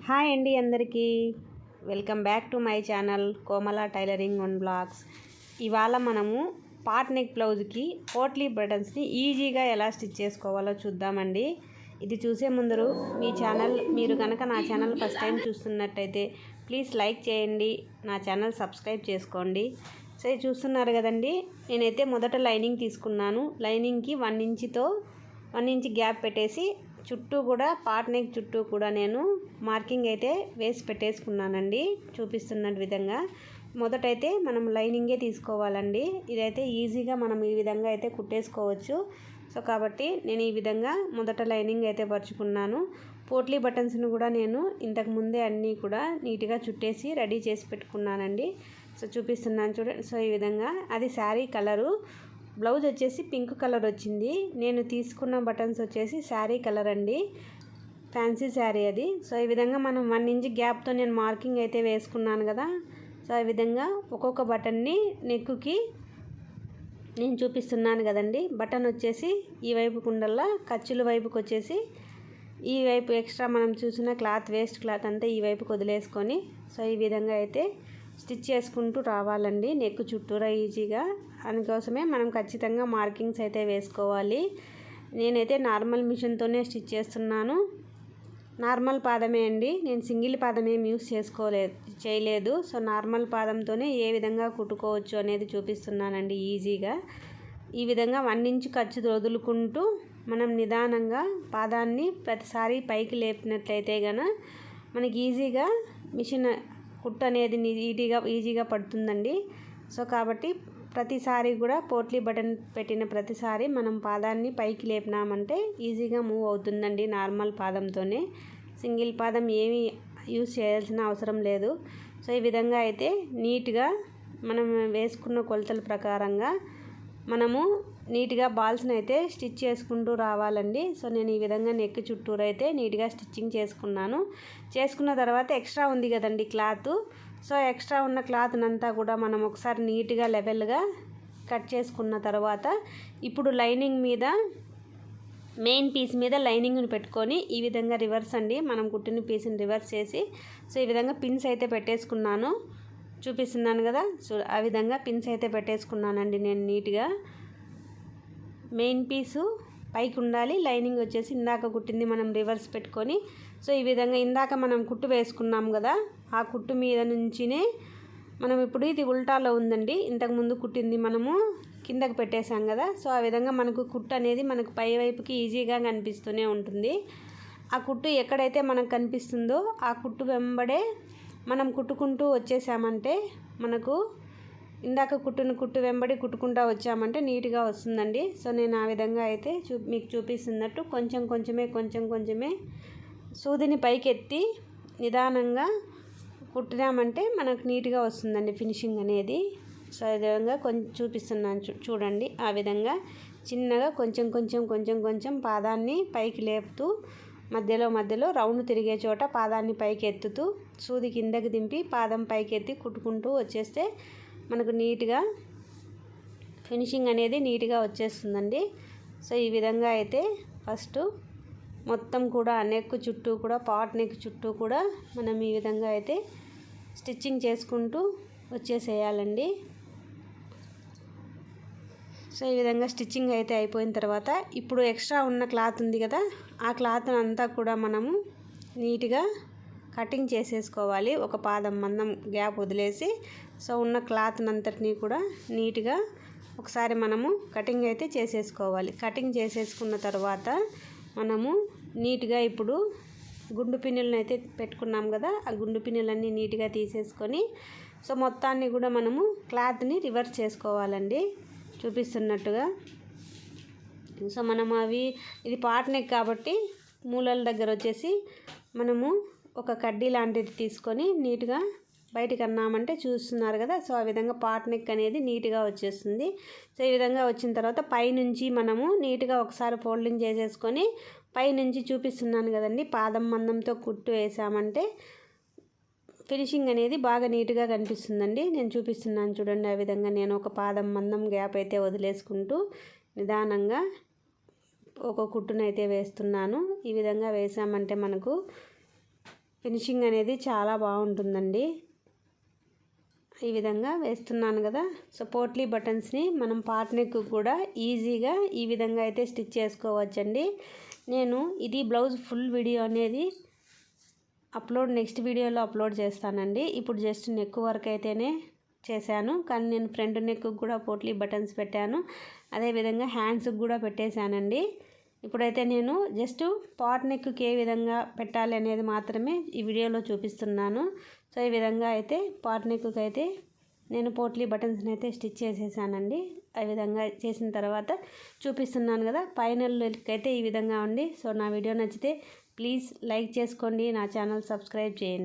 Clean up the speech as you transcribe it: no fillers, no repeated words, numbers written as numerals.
Hi అండి అందరికీ welcome back to my channel Komala tailoring and blogs. ఇవాళ మనము పాట్ నెక్ బ్లౌజ్కి పోట్లీ బటన్స్ని ఈజీగా ఎలా స్టిచ్ చేసుకోవాలో చూద్దామండి. ఇది చూసే ముందరు మీరు కనుక నా ఛానల్ ఫస్ట్ టైం చూస్తున్నట్టయితే ప్లీజ్ లైక్ చేయండి, నా ఛానల్ సబ్స్క్రైబ్ చేసుకోండి. సో ఇది చూస్తున్నారు కదండి, నేనైతే మొదట లైనింగ్ తీసుకున్నాను. లైనింగ్కి 1 ఇంచ్ గ్యాప్ పెట్టేసి చుట్టూ కూడా పాట్ నెక్ చుట్టూ కూడా నేను మార్కింగ్ అయితే వేసి పెట్టేసుకున్నానండి. చూపిస్తున్న విధంగా మొదటైతే మనం లైనింగే తీసుకోవాలండి. ఇదైతే ఈజీగా మనం ఈ విధంగా అయితే కుట్టేసుకోవచ్చు. సో కాబట్టి నేను ఈ విధంగా మొదట లైనింగ్ అయితే పరుచుకున్నాను. పోట్లీ బటన్స్ని కూడా నేను ఇంతకు ముందే అన్నీ కూడా నీట్గా చుట్టేసి రెడీ చేసి పెట్టుకున్నానండి. సో చూపిస్తున్నాను చూడండి. సో ఈ విధంగా అది శారీ కలరు, బ్లౌజ్ వచ్చేసి పింక్ కలర్ వచ్చింది. నేను తీసుకున్న బటన్స్ వచ్చేసి శారీ కలర్ అండి, ఫ్యాన్సీ శారీ అది. సో ఈ విధంగా మనం 1 ఇంచ్ గ్యాప్తో నేను మార్కింగ్ అయితే వేసుకున్నాను కదా. సో ఈ విధంగా ఒక్కొక్క బటన్ని నెక్కుకి నేను చూపిస్తున్నాను కదండి. బటన్ వచ్చేసి ఈ వైపు కుండల్లా, ఖర్చుల వైపుకి వచ్చేసి ఈ వైపు ఎక్స్ట్రా మనం చూసిన క్లాత్, వేస్ట్ క్లాత్ అంతా ఈ వైపుకి వదిలేసుకొని సో ఈ విధంగా అయితే స్టిచ్ చేసుకుంటూ రావాలండి నెక్ చుట్టూరా ఈజీగా. అందుకోసమే మనం ఖచ్చితంగా మార్కింగ్స్ అయితే వేసుకోవాలి. నేనైతే నార్మల్ మిషన్తోనే స్టిచ్ చేస్తున్నాను. నార్మల్ పాదమే అండి, నేను సింగిల్ పాదం ఏం యూస్ చేయలేదు. సో నార్మల్ పాదంతోనే ఏ విధంగా కుట్టుకోవచ్చు అనేది చూపిస్తున్నానండి ఈజీగా. ఈ విధంగా 1 ఇంచ్ ఖర్చు వదులుకుంటూ మనం నిదానంగా పాదాన్ని ప్రతిసారి పైకి లేపినట్లయితే కనుక మనకి ఈజీగా మిషన్ కుట్టు అనేది ఈజీగా పడుతుందండి. సో కాబట్టి ప్రతిసారి కూడా పోట్లీ బటన్ పెట్టిన ప్రతిసారి మనం పాదాన్ని పైకి లేపినామంటే ఈజీగా మూవ్ అవుతుందండి నార్మల్ పాదంతోనే. సింగిల్ పాదం ఏమీ యూజ్ చేయాల్సిన అవసరం లేదు. సో ఈ విధంగా అయితే నీట్గా మనం వేసుకున్న కొలతల ప్రకారంగా మనము నీట్గా బాల్స్ని అయితే స్టిచ్ చేసుకుంటూ రావాలండి. సో నేను ఈ విధంగా నెక్ చుట్టూరు అయితే నీట్గా స్టిచ్చింగ్ చేసుకున్న తర్వాత ఎక్స్ట్రా ఉంది కదండి క్లాత్. సో ఎక్స్ట్రా ఉన్న క్లాత్నంతా కూడా మనం ఒకసారి నీట్గా లెవెల్గా కట్ చేసుకున్న తర్వాత ఇప్పుడు లైనింగ్ మీద, మెయిన్ పీస్ మీద లైనింగ్ని పెట్టుకొని ఈ విధంగా రివర్స్ అండి, మనం కుట్టిన పీస్ని రివర్స్ చేసి సో ఈ విధంగా పిన్స్ అయితే పెట్టేసుకున్నాను. చూపిస్తున్నాను కదా. సో ఆ విధంగా పిన్స్ అయితే పెట్టేసుకున్నానండి నేను నీట్గా. మెయిన్ పీసు పైకి ఉండాలి, లైనింగ్ వచ్చేసి ఇందాక కుట్టింది మనం రివర్స్ పెట్టుకొని సో ఈ విధంగా ఇందాక మనం కుట్టు వేసుకున్నాం కదా, ఆ కుట్టు మీద నుంచినే మనం ఇప్పుడు ఇది ఉల్టాలో ఉందండి. ఇంతకుముందు కుట్టింది మనము కిందకు పెట్టేసాం కదా. సో ఆ విధంగా మనకు కుట్టు అనేది మనకు పై వైపుకి ఈజీగా కనిపిస్తూనే ఉంటుంది. ఆ కుట్టు ఎక్కడైతే మనకు కనిపిస్తుందో ఆ కుట్టు వెంబడే మనం కుట్టుకుంటూ వచ్చేసామంటే మనకు ఇందాక కుట్టు వెంబడి కుట్టుకుంటూ వచ్చామంటే నీట్గా వస్తుందండి. సో నేను ఆ విధంగా అయితే మీకు చూపిస్తున్నట్టు కొంచెం కొంచెమే సూదిని పైకెత్తి నిదానంగా కుట్టినామంటే మనకు నీట్గా వస్తుందండి ఫినిషింగ్ అనేది. సో ఈ విధంగా కొంచెం చూపిస్తున్నాను చూడండి. ఆ విధంగా చిన్నగా కొంచెం పాదాన్ని పైకి లేపుతూ మధ్యలో రౌండ్ తిరిగే చోట పాదాన్ని పైకి ఎత్తుతూ సూది కిందకి దింపి పాదం పైకి ఎత్తి కుట్టుకుంటూ వచ్చేస్తే మనకు నీట్గా ఫినిషింగ్ అనేది నీట్గా వచ్చేస్తుందండి. సో ఈ విధంగా అయితే ఫస్ట్ మొత్తం కూడా నెక్ చుట్టూ కూడా, పాట్ నెక్ చుట్టూ కూడా మనం ఈ విధంగా అయితే స్టిచ్చింగ్ చేసుకుంటూ వచ్చేసేయాలండి. సో ఈ విధంగా స్టిచ్చింగ్ అయితే అయిపోయిన తర్వాత ఇప్పుడు ఎక్స్ట్రా ఉన్న క్లాత్ ఉంది కదా, ఆ క్లాత్ అంతా కూడా మనము నీట్గా కటింగ్ చేసేసుకోవాలి. ఒక పాదం మందం గ్యాప్ వదిలేసి సో ఉన్న క్లాత్ అంతటినీ కూడా నీట్గా ఒకసారి మనము కటింగ్ అయితే చేసేసుకోవాలి. కటింగ్ చేసేసుకున్న తర్వాత మనము నీట్గా ఇప్పుడు గుండు పిన్నులను అయితే పెట్టుకున్నాం కదా, ఆ గుండు పిన్నులన్నీ నీట్గా తీసేసుకొని సో మొత్తాన్ని కూడా మనము క్లాత్ని రివర్స్ చేసుకోవాలండి చూపిస్తున్నట్టుగా. సో మనం ఇది పాట్ నెక్ కాబట్టి మూలల దగ్గర వచ్చేసి మనము ఒక కడ్డీ లాంటిది తీసుకొని నీట్గా బయటికి అన్నామంటే చూస్తున్నారు కదా. సో ఆ విధంగా పాట్ నెక్ అనేది నీట్గా వచ్చేస్తుంది. సో ఈ విధంగా వచ్చిన తర్వాత పైనుంచి మనము నీట్గా ఒకసారి ఫోల్డింగ్ చేసేసుకొని పైనుంచి చూపిస్తున్నాను కదండి, పాదం మందంతో కుట్టు వేసామంటే ఫినిషింగ్ అనేది బాగా నీట్గా కనిపిస్తుందండి. నేను చూపిస్తున్నాను చూడండి. ఆ విధంగా నేను ఒక పాదం మందం గ్యాప్ అయితే వదిలేసుకుంటూ నిదానంగా ఒక కుట్టునైతే వేస్తున్నాను. ఈ విధంగా వేసామంటే మనకు ఫినిషింగ్ అనేది చాలా బాగుంటుందండి. ఈ విధంగా వేస్తున్నాను కదా. సో పోట్లీ బటన్స్ని మనం పార్ట్ నెక్ కూడా ఈజీగా ఈ విధంగా అయితే స్టిచ్ చేసుకోవచ్చండి. నేను ఇది బ్లౌజ్ ఫుల్ వీడియో అనేది నెక్స్ట్ వీడియోలో అప్లోడ్ చేస్తానండి. ఇప్పుడు జస్ట్ నెక్ వర్క్ అయితేనే చేశాను, కానీ నేను ఫ్రంట్ నెక్ కూడా పోట్లీ బటన్స్ పెట్టాను. అదేవిధంగా హ్యాండ్స్కి కూడా పెట్టేశానండి. ఇప్పుడైతే నేను జస్ట్ పాట్ నెక్కి ఏ విధంగా పెట్టాలి అనేది మాత్రమే ఈ వీడియోలో చూపిస్తున్నాను. సో ఈ విధంగా అయితే పాట్ నెక్కి అయితే నేను పోట్లీ బటన్స్ని అయితే స్టిచ్ చేసేసానండి. ఆ విధంగా చేసిన తర్వాత చూపిస్తున్నాను కదా. ఫైనల్ లుక్ అయితే ఈ విధంగా ఉంది. సో నా వీడియో నచ్చితే ప్లీజ్ లైక్ చేసుకోండి, నా ఛానల్ సబ్స్క్రైబ్ చేయండి.